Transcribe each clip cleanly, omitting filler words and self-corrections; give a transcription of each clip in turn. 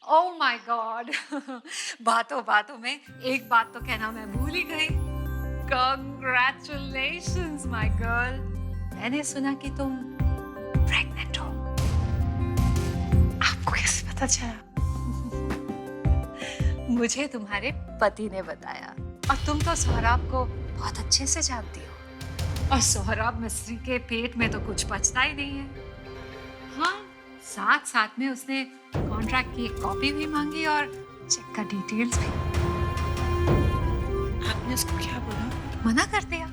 Oh my God. बातों बातों में एक बात तो कहना मैं भूल ही गई। Congratulations my girl। मैंने सुना कि तुम प्रेग्नेंट हो। आपको कैसे पता चला? मुझे तुम्हारे पति ने बताया। और तुम तो सोहराब को बहुत अच्छे से जानती हो। और सोहराब मिस्त्री के पेट में तो कुछ बचता ही नहीं है। हाँ, साथ साथ में उसने कॉन्ट्रैक्ट की एक कॉपी भी मांगी और चेक का डिटेल्स भी। आपने उसको क्या बोला? मना कर दिया।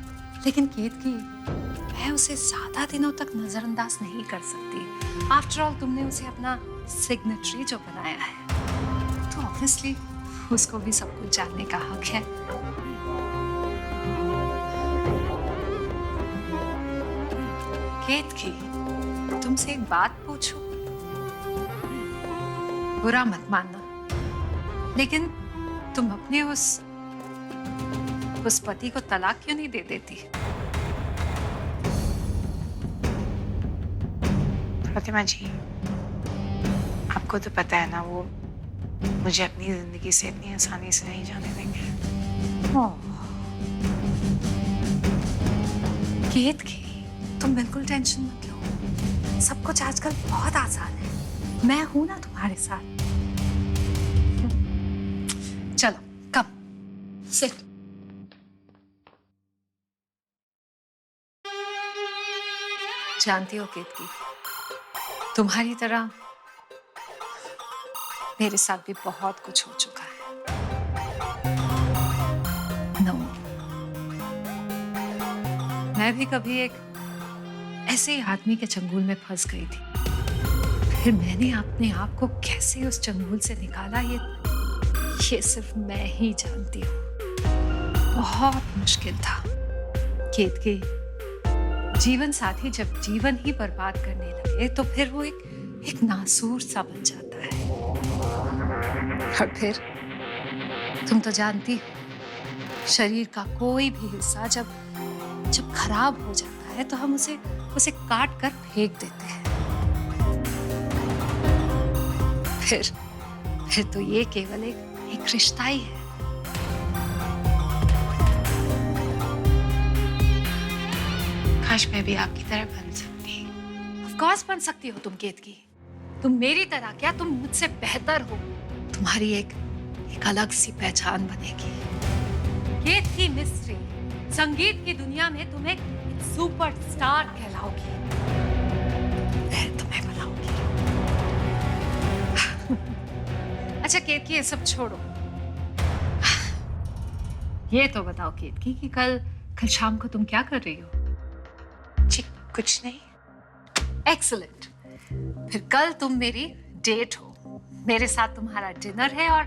लेकिन केत की मैं उसे ज्यादा दिनों तक नजरअंदाज नहीं कर सकती। आफ्टर ऑल तुमने उसे अपना सिग्नेटरी जो बनाया है, तो ऑब्वियसली उसको भी सब कुछ जानने का हक है। केत की तुमसे एक बात पूछूं? बुरा मत मानना, लेकिन तुम अपने उस पति को तलाक क्यों नहीं दे देती? फातिमा जी, आपको तो पता है ना, वो मुझे अपनी जिंदगी से इतनी आसानी से नहीं जाने देंगे। केत की तुम बिल्कुल टेंशन मत लो। सब कुछ आजकल बहुत आसान है। मैं हूं ना तुम्हारे साथ। चलो कम सिट। जानती हो केत की, तुम्हारी तरह मेरे साथ भी बहुत कुछ हो चुका है। नो, मैं भी कभी एक ऐसे ही आदमी के चंगुल में फंस गई थी। फिर मैंने अपने आप को कैसे उस चंगुल से निकाला, ये सिर्फ मैं ही जानती हूँ। बहुत मुश्किल था। केत की जीवन साथी जब जीवन ही बर्बाद करने लगे तो फिर वो एक नासूर सा बन जाता है। और फिर तुम तो जानती हो, शरीर का कोई भी हिस्सा जब खराब हो जाता है तो हम उसे काट कर फेंक देते हैं। फिर तो ये केवल एक रिश्ता ही है। काश मैं भी आपकी तरह बन सकती। ऑफ कोर्स बन सकती हो तुम केत की। तुम मेरी तरह क्या, तुम मुझसे बेहतर हो। तुम्हारी एक अलग सी पहचान बनेगी। केत की मिस्ट्री संगीत की दुनिया में तुम एक सुपरस्टार कहलाओगी। मैं तुम्हें बनाऊंगी। अच्छा केत की ये सब छोड़ो। ये तो बताओ केत की कि कल शाम को तुम क्या कर रही हो? जी कुछ नहीं। एक्सीलेंट। फिर कल तुम मेरी डेट हो। मेरे साथ तुम्हारा डिनर है और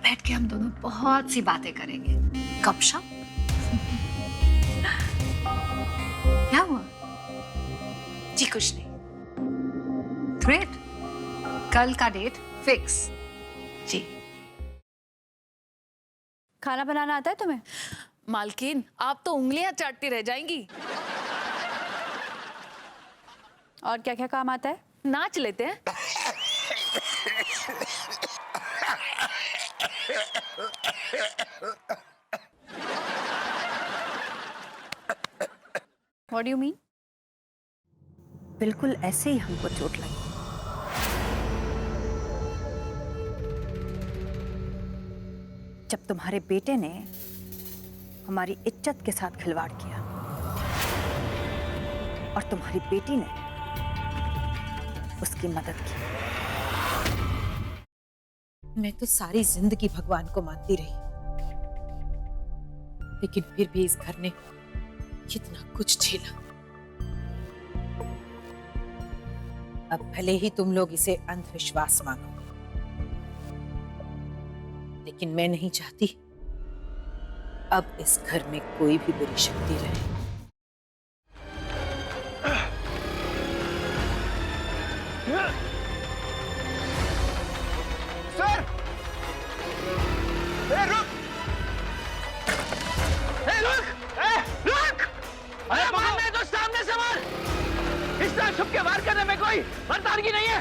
बैठ के हम दोनों बहुत सी बातें करेंगे। गपशप। क्या हुआ? जी कुछ नहीं। ग्रेट। कल का डेट फिक्स। जी। खाना बनाना आता है तुम्हें? मालकिन, आप तो उंगलियां चाटती रह जाएंगी। और क्या क्या काम आता है? नाच लेते हैं। What do you mean? बिल्कुल ऐसे ही हमको चोट लगी। जब तुम्हारे बेटे ने हमारी इज्जत के साथ खिलवाड़ किया और तुम्हारी बेटी ने उसकी मदद की। मैं तो सारी जिंदगी भगवान को मानती रही, लेकिन फिर भी इस घर ने कितना कुछ झेला। अब भले ही तुम लोग इसे अंधविश्वास मानो, लेकिन मैं नहीं चाहती अब इस घर में कोई भी बुरी शक्ति रहे। सर! रुक! रुक! रुक! अरे मारने तो सामने से मार! इस तरह छुप के वार करने में कोई मर्दानगी नहीं है।